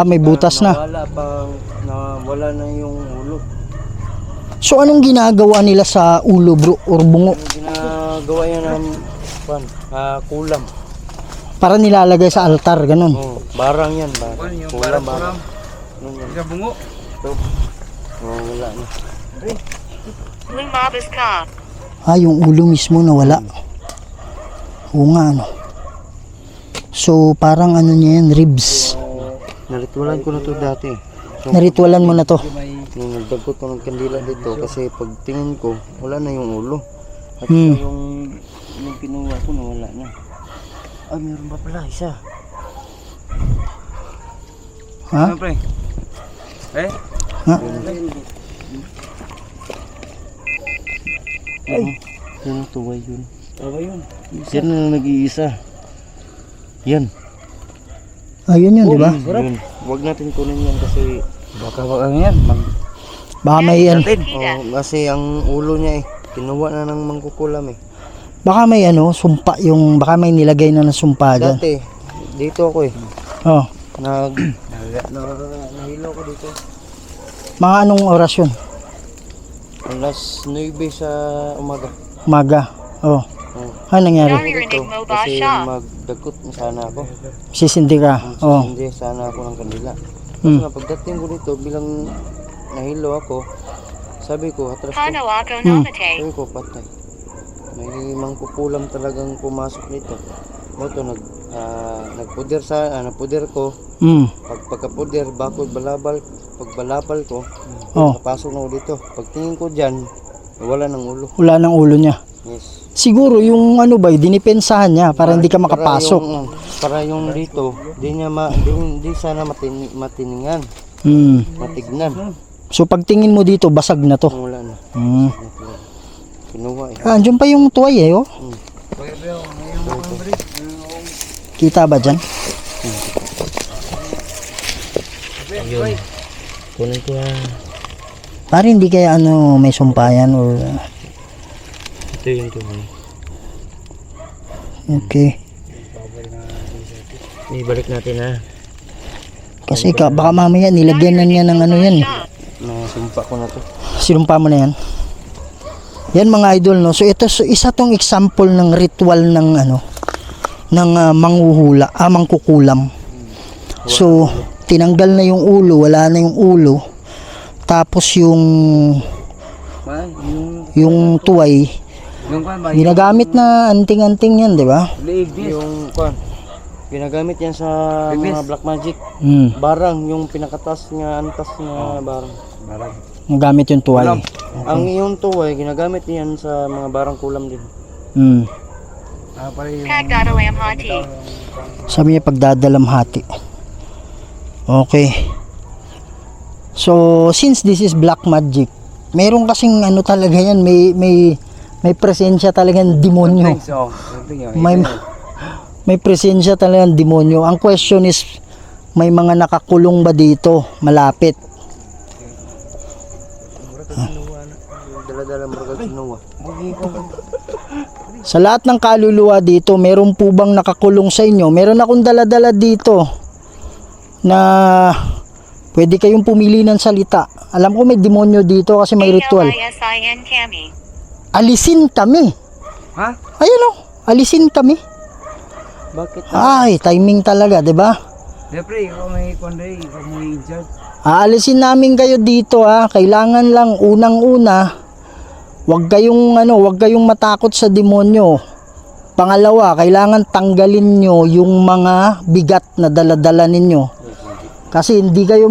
May butas na.
Nawala na yung ulo.
So anong ginagawa nila sa ulo bro or bungo?
Ginagawa yan ng kulam.
Para nilalagay sa altar, ganun.
Barang yan. Kulam, barang. Isa bungo. Wala na.
Lumabas ka.
Yung ulo mismo nawala. Oo nga ano. So parang ano niya yan, ribs.
Naritualan ko na to dati. So,
Naritualan mo na to.
nung nagdagot ko ng kandila dito kasi pag tingin ko wala na yung ulo at yung kinuha ko nawala na. Meron pa pala isa.
Ha?
Pre?
Ha?
Yan ito, tuway yun. Yan na nag-iisa. Yan.
Ayun yun, di ba?
Yun. Huwag natin kunin yan kasi baka
Baka may yan.
kasi ang ulo niya kinuha na ng mangkukulam
Baka may ano, sumpa yung, baka may nilagay na ng sumpa dyan.
Dati, dito ako
Oh.
Nahilo ko dito.
Mga anong oras yun?
Alas 9 sa umaga.
Umaga. Oh. Ano nangyari?
Dito, kasi magdagkot sana ako.
Sisindi ka. Oh.
Hindi sana ako ng kandila. Kasi na pagdating ko dito, bilang nahilo ako, sabi ko, atras ko. Sabi ko, patay. May mangkukulam talagang pumasok dito. Ito, nagpuder napuder ko. Pagkapuder, bakod pagbalabal ko, napasok na ako dito. Pagtingin ko dyan, wala ng ulo.
Wala ng ulo niya.
Yes.
Siguro yung ano ba, dinipensahan niya para hindi ka makapasok.
Para yung dito, di sana matiningan. Matignan.
So pagtingin mo dito, basag na to.
Wala na. Kinuha
Andiyan pa yung tuway oh. Kita ba dyan?
Ayun. Kunin ko
Pare, hindi kaya may sumpayan or...
Ito yung tuloy.
Okay.
Ibalik natin ha.
Kasi baka mamaya nilagyan na niya ng yan.
Nasumpa ko na to.
Sinumpa mo na yan. Yan mga idol, no. So ito isa tong example ng ritual ng ng mangkukulam. So tinanggal na yung ulo, wala na yung ulo. Tapos yung tuway ginagamit na anting-anting yan, di ba?
Yung kwan. Ginagamit yan sa mga black magic. Barang, yung pinakatas nga antas nga barang.
Ginagamit yung tuway.
Ang yung tuway, ginagamit yan sa mga barang kulam din.
Pagdadalamhati.
Sabi niya pagdadalamhati. Okay. So, since this is black magic, meron kasing talaga yan, may presensya talaga ng demonyo. May presensya talaga ng demonyo. Ang question is, may mga nakakulong ba dito malapit? Sa lahat ng kaluluwa dito, meron po bang nakakulong sa inyo? Meron akong dala-dala dito na pwede kayong pumili ng salita. Alam ko may demonyo dito kasi may ritual.
ALISIN Cami.
Alisin kami.
Ha?
Ayun o, alisin kami.
Bakit?
Ay, timing talaga, 'di ba?
Siyempre, ikaw may konday, ikaw may injured.
Aalisin namin kayo dito ha. Kailangan lang unang-una, wag kayong matakot sa demonyo. Pangalawa, kailangan tanggalin nyo yung mga bigat na dala-dala ninyo. Kasi hindi kayo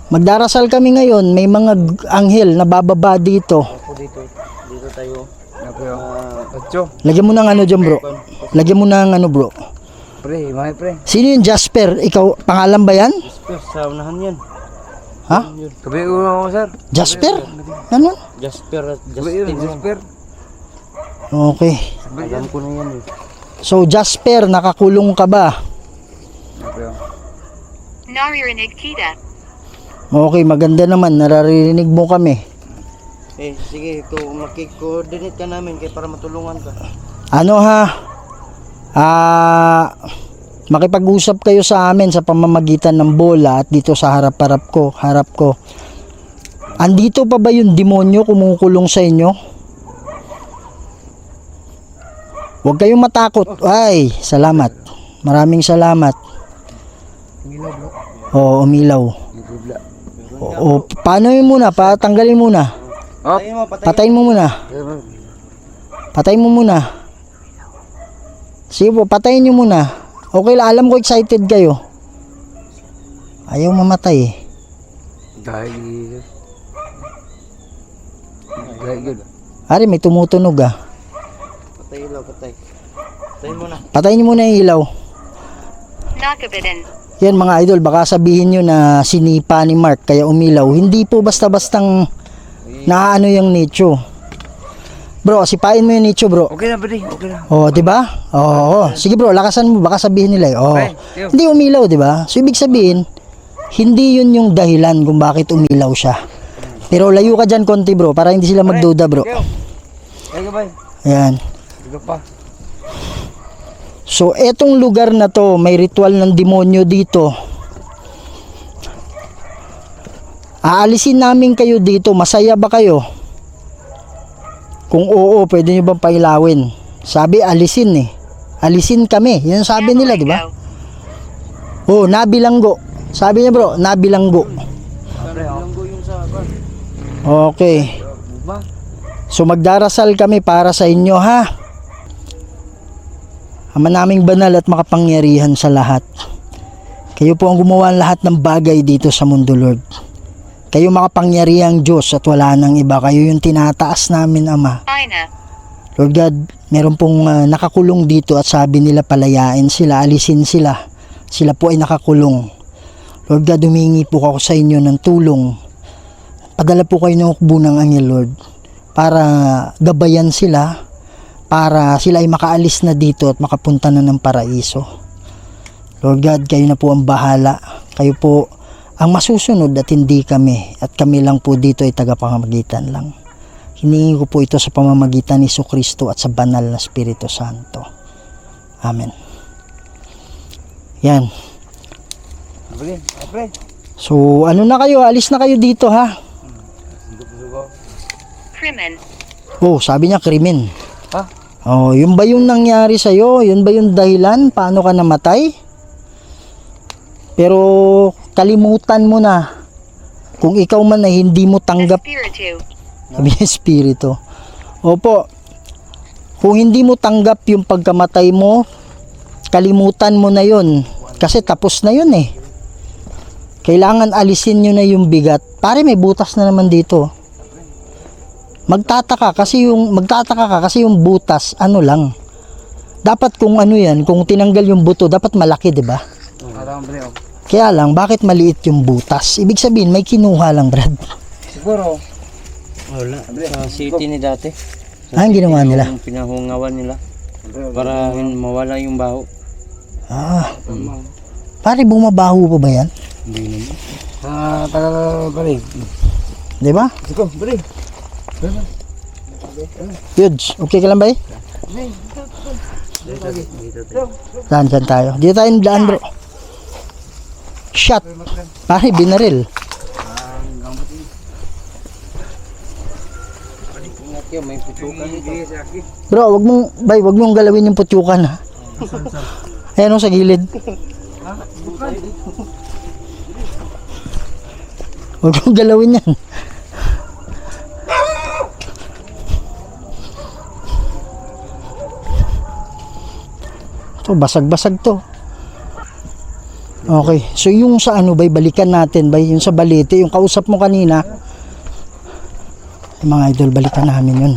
magdarasal kami ngayon, may mga anghel na bababa dito.
Dito tayo.
Ako yung Ocho.
Lagyan mo ng dyan bro. Lagyan mo ng bro.
Pre, mga pre.
Sino yung Jasper? Ikaw, pangalan ba yan?
Jasper, sa unahan yan.
Ha?
Kabi ulo ako, sir.
Jasper? Ano?
Jasper at
Kabi yun,
Justin.
Jasper.
Okay.
Alam ko na yan eh.
So Jasper, nakakulong ka ba?
Ako yung
Naririnig kita.
Okay, maganda naman. Naririnig mo kami.
Sige, makikoordinate ka namin kaya para matulungan ka.
Makipag-usap kayo sa amin sa pamamagitan ng bola at dito sa harap ko. Andito pa ba yung demonyo kumukulong sa inyo? Huwag kayong matakot. Ay, salamat. Maraming salamat. Umilaw. Paano yun muna? Patanggalin muna. Patayin mo muna. Patayin mo muna. Sige po, patayin nyo muna. Okay lang, alam ko excited kayo. Ayaw mamatay eh.
dahil good.
Ari, may tumutunog ah.
Patay ilaw, patay. Patayin mo na.
Patayin nyo muna yung ilaw.
Nakabidin.
Yan mga idol, baka sabihin nyo na sinipa ni Mark kaya umilaw. Hindi po basta-bastang naano yung nicho. Bro, sipain mo yung nicho bro.
Okay na, buddy. Okay na.
Oh, di ba? Oo. Sige bro, lakasan mo, baka sabihin nila.
Okay, yun.
Hindi umilaw, di ba? So ibig sabihin, hindi yun yung dahilan kung bakit umilaw siya. Pero layo ka dyan konti bro, para hindi sila magduda bro.
Ay, gabay.
Ayan.
Diga pa.
So etong lugar na to, may ritual ng demonyo dito. Aalisin namin kayo dito, masaya ba kayo? Kung oo, pwede nyo bang pailawin? Sabi, alisin eh. Alisin kami. Yan sabi nila, di ba? Oh, nabilanggo. Sabi niya bro, nabilanggo.
Bilanggo yung sa
Okay. So magdarasal kami para sa inyo ha. Ama naming banal at makapangyarihan sa lahat. Kayo po ang gumawa lahat ng bagay dito sa mundo, Lord. Kayo makapangyarihang Diyos at wala nang iba. Kayo yung tinataas namin, Ama.
Ina.
Lord God, meron pong nakakulong dito at sabi nila palayain sila, alisin sila. Sila po ay nakakulong. Lord God, humingi po ako sa inyo ng tulong. Padala po kayo ng hukbo ng anghel, Lord, para gabayan sila, para sila ay makaalis na dito at makapunta na ng paraiso. Lord God, kayo na po ang bahala. Kayo po ang masusunod at hindi kami. At kami lang po dito ay tagapamamagitan lang. Hiningi ko po ito sa pamamagitan ni Jesucristo at sa banal na Espiritu Santo. Amen. Yan. So, ano na kayo? Alis na kayo dito, ha?
Krimen.
Oh, sabi niya krimen.
Ha?
Oh, yun ba yung nangyari sa'yo? Yun ba yung dahilan? Paano ka namatay? Pero kalimutan mo na kung ikaw man ay hindi mo tanggap.
Espiritu.
Sabi niya, Espiritu. Opo, kung hindi mo tanggap yung pagkamatay mo, kalimutan mo na yun. Kasi tapos na yun eh. Kailangan alisin nyo na yung bigat. Pare, may butas na naman dito. Magtataka ka kasi yung butas, ano lang. Dapat kung ano yan, kung tinanggal yung buto, dapat malaki, di ba? Kaya lang, bakit maliit yung butas? Ibig sabihin, may kinuha lang, Brad.
Siguro.
Wala. Sa city ni dati.
Ang ginawa nila?
Yung pinahungawan nila. Para mawala yung baho.
Pare, bumabaho pa ba yan?
Hindi naman.
Tagal pa rin.
Di ba?
Sige, bali.
Yudes, okay ka lang ba eh? Daan tayo. Dito tayo daan, bro. Shot. Pare, binaril.
May putukan dito.
Bro, wag mong galawin yung putyukan, ha. Ayan o, sa gilid. Wag mong galawin yan. Ito, basag-basag to. Okay, so yung sa ano bay, balikan natin bay, yung sa balete, yung kausap mo kanina. Yung mga idol, balikan namin yun.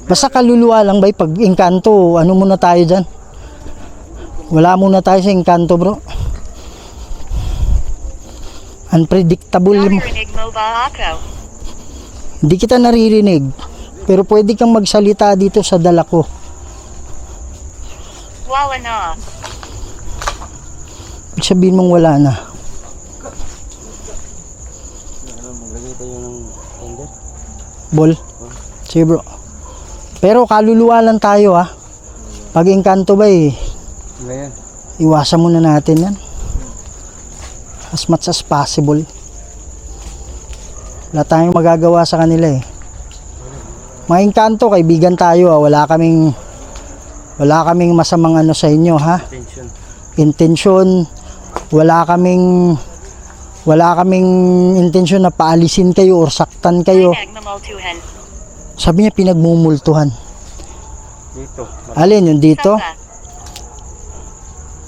Basta kaluluwa lang bay, pag engkanto, ano muna tayo dyan? Wala muna tayo sa engkanto, bro. Unpredictable.
Naririnig mo ba ako?
Hindi kita naririnig, pero pwede kang magsalita dito sa dala ko.
Wala na.
Ibig sabihin mong wala na.
Maglagay tayo ng tender.
Ball. Sige bro. Pero kaluluwa lang tayo ha. Pag engkanto ba eh,
Ngayon.
iwasan muna natin yan. As much as possible. Wala tayong magagawa sa kanila eh. Mga engkanto, kaibigan tayo ha. Wala kaming masamang ano sa inyo ha. Intention. Wala kaming intensyon na paalisin kayo or saktan kayo.
Pinagmamultuhan.
Sabi niya pinagmumultuhan.
Dito.
Alin yung dito?
Sumpa.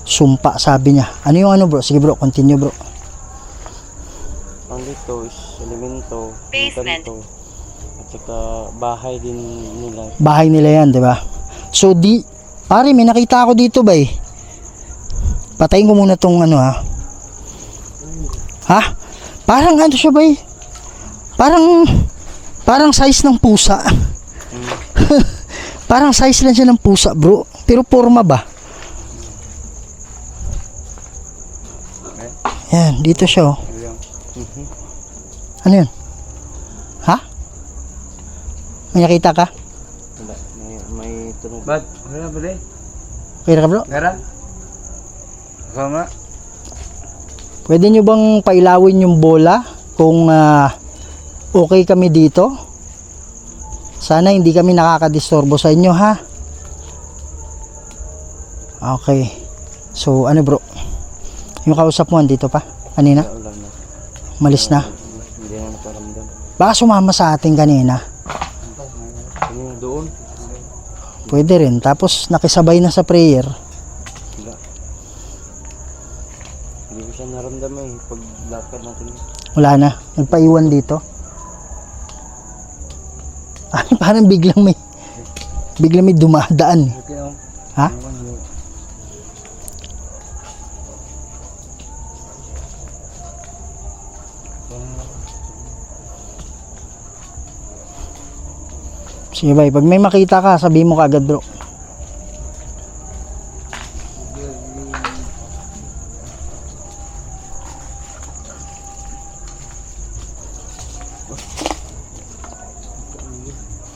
Sumpa sabi niya. Ano yung ano bro? Sige bro, continue bro.
Ang dito is elemento.
Basement.
Kanto, at saka bahay din nila.
Bahay nila yan, di ba? So pare, may nakita ako dito ba eh. Patayin ko muna tong ano ha. Ha? Parang ano siya ba eh? Parang size ng pusa. Parang size lang siya ng pusa bro. Pero forma ba? Yan, dito siya oh. Ano yun? Ha? May nakita ka?
Wala. May tunog.
Bad, wala bali.
Okay na ka bro?
Gara. Kama.
Pwede nyo bang pailawin yung bola kung okay kami dito? Sana hindi kami nakakadisturbo sa inyo ha. Okay. So ano bro? Yung kausap mo andito pa? Kanina?
Wala na.
Malis na?
Hindi na nakaramdam.
Baka sumama sa atin kanina.
Kanina doon.
Pwede rin. Tapos nakisabay na sa prayer.
Wala. Hindi ko siya naramdaman eh. Pag lakad natin.
Wala na. Nagpaiwan dito. Ay, parang biglang may dumadaan.
Okay oh.
Ha? Sige bay, pag may makita ka, sabihin mo kaagad bro.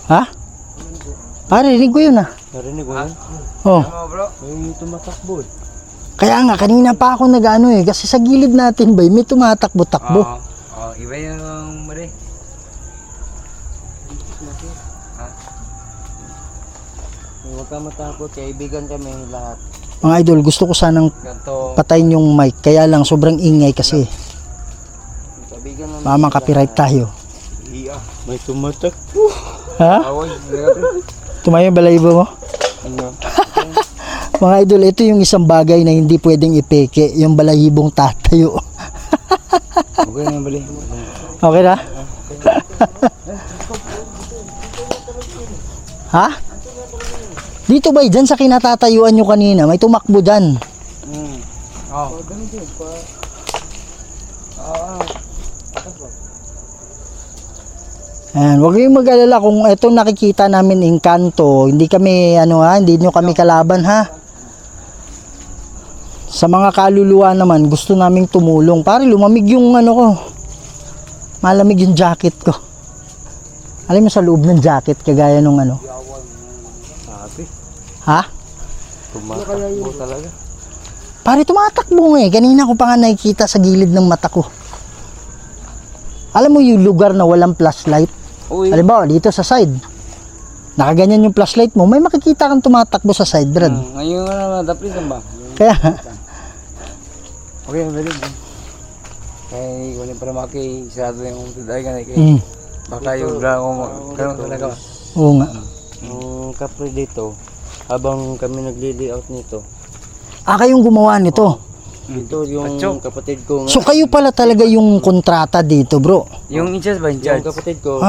Ha? Rinig ko yun ah.
Narinig ko yan.
Oh.
May tumatakbo eh.
Kaya nga, kanina pa ako nag-ano eh. Kasi sa gilid natin bay, may tumatakbo-takbo.
Iba yung mali.
Huwag ka matakot, kaibigan kami lahat.
Mga idol, gusto ko sanang
Ganto.
patayin yung mic. Kaya lang, sobrang ingay kasi.
Kaibigan namin.
Baka copyright tayo.
Iya, may tumatak.
Ha?
Away.
Tumayo yung balayibo mo?
Ano?
Mga idol, ito yung isang bagay na hindi pwedeng ipeke. Yung balahibong tatayo.
Okay na bali.
Okay na? Ha? Dito ba, dyan sa kinatatayuan nyo kanina, may tumakbo dyan.
Oh.
Ayan, huwag kayong mag-alala kung ito nakikita namin engkanto, hindi kami, hindi nyo kami kalaban ha. Sa mga kaluluwa naman, gusto naming tumulong. Pare, lumamig yung ko. Malamig yung jacket ko. Alam mo sa loob ng jacket, kagaya nung
Sabi,
Ha?
tumatakbo talaga.
Pare, tumatakbo nga eh. Kanina ko pa nga nakikita sa gilid ng mata ko. Alam mo yung lugar na walang flashlight?
Uy,
Halimbawa, dito sa side. Nakaganyan yung flashlight mo, may makikita kang tumatakbo sa side, Brad.
Ngayon na dapli ba?
Kaya,
Okay, bali. Kaya kunin para makisado yung tiday ka na kay.
mm,
Baka yung drago mo. Karon talaga.
oo nga.
yung kapre dito, habang kami nagli-layout nito,
Kayong gumawa nito.
ito yung
Patsok.
kapatid ko nga.
So, kayo pala talaga yung kontrata dito, bro.
Yung in charge ba in
Yung
charge?
kapatid ko,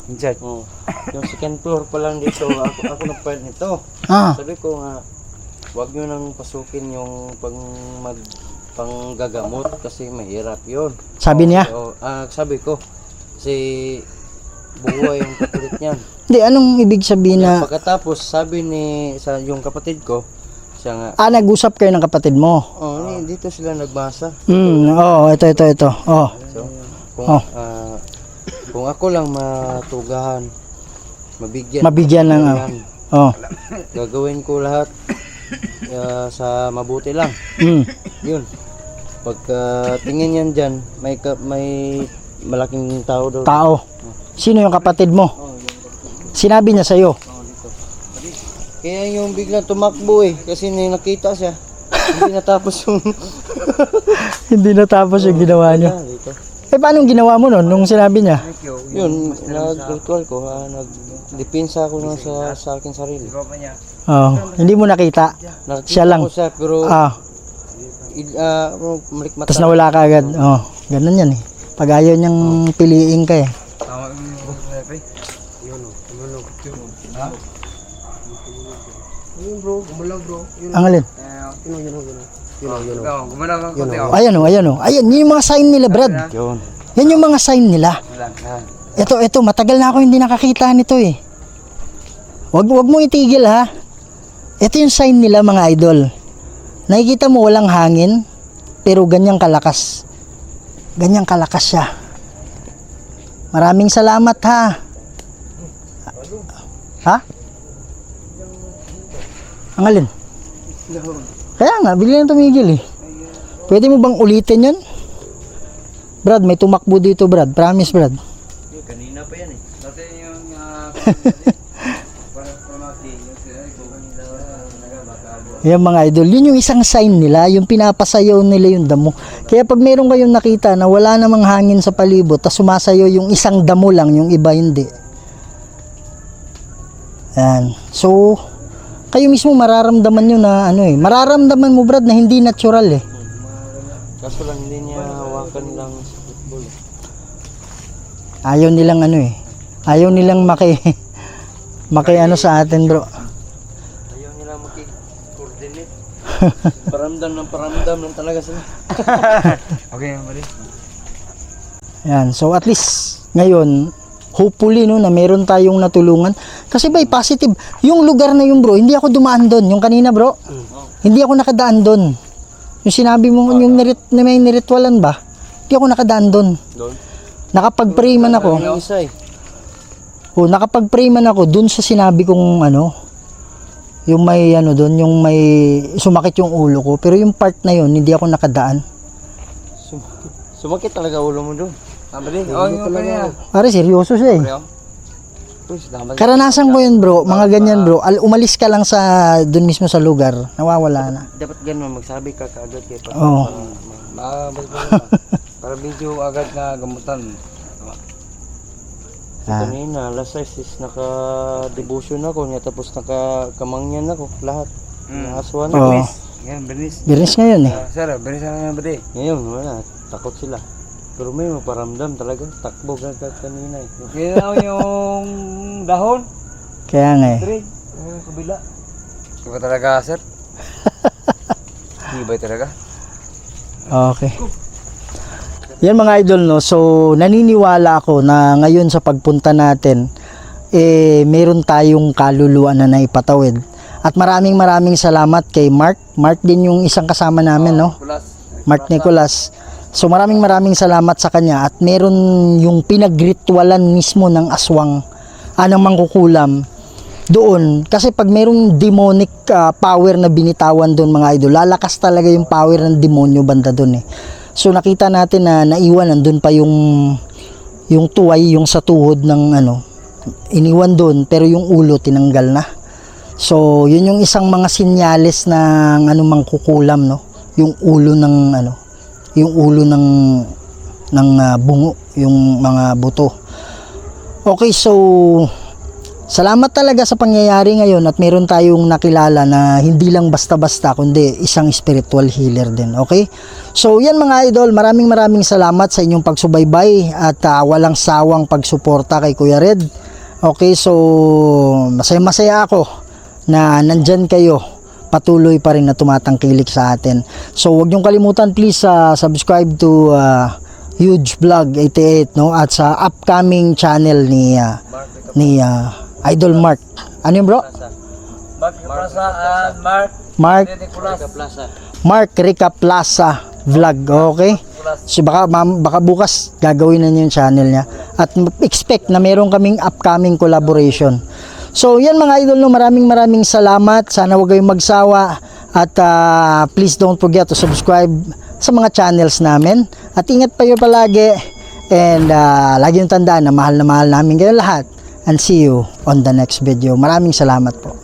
In charge.
yung second floor pa lang dito, ako nagpile nito.
Ah,
Sabi ko nga, wag nyo nang pasukin yung panggagamot kasi mahirap yun.
sabi niya.
Sabi ko, si buhay yung kapatid niyan.
Hindi, anong ibig sabihin na,
Pagkatapos, sabi yung kapatid ko, siya nga,
nag-usap kayo ng kapatid mo.
dito sila nagbasa.
Ito. Oh,
So,
Oh.
kung ako lang matugahan,
Mabigyan ng,
yan,
oh.
gagawin ko lahat sa mabuti lang.
Mm.
Yun. Pagka tingin yan dyan, may malaking tao daw.
Tao. Sino yung kapatid mo? Sinabi niya sa'yo.
Kaya yung biglang tumakbo kasi nakita siya. Hindi natapos yung
Hindi natapos yung ginawa niya.
dito.
Paano ginawa mo nun nung sinabi niya?
Yun, nag-ritual ko, nag-depensa ako lang sa aking sarili.
Oh, hindi mo nakita.
Nakita
Siya lang.
ko siya, pero malikmata.
Tapos nawala ka agad. Oh, ganun yan eh. Pag ayaw niyang piliin ka eh.
Tama yung repe.
Ang alin?
Gumana kang konti.
Ayan oh. Ayan, yun yung mga sign nila, Brad.
Yun.
Yan yung mga sign nila. Ito, matagal na ako hindi nakakita nito eh. Wag mo itigil ha. Ito yung sign nila mga idol. Nakikita mo walang hangin, pero ganyang kalakas. Ganyang kalakas siya. Maraming salamat ha. Ha? Ang alin? Kaya nga, bigla na tumigil eh. Pwede mo bang ulitin yun? Brad, may tumakbo dito Brad. Promise Brad.
Kanina pa yan eh.
Dati yung para mati yung sila
Yan mga idol, yun yung isang sign nila, yung pinapasayaw nila yung damo. Kaya pag meron kayong nakita na wala namang hangin sa palibot, tas sumasayaw yung isang damo lang, yung iba hindi. Yan. So, kayo mismo mararamdaman nyo na mararamdaman mo Brad na hindi natural eh.
Kaso lang hindi niya hawakan lang sa football.
Ayaw nilang ayaw nilang maki sa atin bro.
Ayaw nila maki-coordinate. Paramdam lang talaga sila.
Okay, mali.
Yan. So at least ngayon hopefully no, na meron tayong natulungan. Kasi ba, positive. Yung lugar na yun bro, hindi ako dumaan doon. Yung kanina bro, hindi ako nakadaan doon. Yung sinabi mo, yung na may niritwalan ba, hindi ako nakadaan doon. Nakapag-pray man ako. Oh, nakapag-pray man ako doon sa sinabi kong ano, yung may ano doon, yung may sumakit yung ulo ko. Pero yung part na yun, hindi ako nakadaan.
Sumakit talaga ulo mo doon.
Tama din. Oo, yung kanya.
Pare, seryoso siya eh. Karanasan ko yun bro, mga ganyan bro. Umalis ka lang sa doon mismo sa lugar, nawawala na.
Dapat ganun, magsabi ka kaagad kay Pastor.
Oo.
Para medyo agad na gamutan.
Kanina, alas 6 is naka-devotion ako niya, tapos naka-kamangyan ako, lahat. Nakaswan ako.
Oo.
Yan, Bernice.
Biris ngayon eh.
Sir, Bernice na ba di?
Ngayon, wala, takot sila. Pero may maparamdam talaga, takbo ka kanina eh.
Kaya yung dahon,
Kaya nga eh.
trade, kabila. Iba talaga, sir? Iba talaga?
Okay. Yan mga idol no. So naniniwala ako na ngayon sa pagpunta natin meron tayong kaluluwa na naipatawid. At maraming salamat kay Mark. Mark din yung isang kasama namin no. Mark Nicolas. So maraming salamat sa kanya at meron yung pinagritwalan mismo ng aswang ng mangkukulam doon. Kasi pag merong demonic power na binitawan doon mga idol, lalakas talaga yung power ng demonyo banda doon eh. So nakita natin na naiwan nandun pa yung tuway, yung sa tuhod ng ano, iniwan doon pero yung ulo tinanggal na. So yun yung isang mga sinyales ng anumang kukulam no, yung ulo ng ano, yung ulo ng bungo, yung mga buto. Okay, so salamat talaga sa pangyayari ngayon at meron tayong nakilala na hindi lang basta-basta kundi isang spiritual healer din. Okay? So yan mga idol, maraming salamat sa inyong pagsubaybay at walang sawang pagsuporta kay Kuya Red. Okay, so masaya ako na nandyan kayo, patuloy pa rin na tumatangkilik sa atin. So huwag niyong kalimutan please subscribe to Huge Vlog 88 no, at sa upcoming channel ni Idol Mark. Ano yun bro? Mark Rica Plaza Vlog. Okay? So baka bukas gagawin na niya yung channel niya. At expect na meron kaming upcoming collaboration. So yan mga idol no, maraming salamat. Sana huwag kayong magsawa. At please don't forget to subscribe sa mga channels namin. At ingat pa kayo palagi. And lagi yung tandaan na mahal namin kayo lahat. And see you on the next video. Maraming salamat po.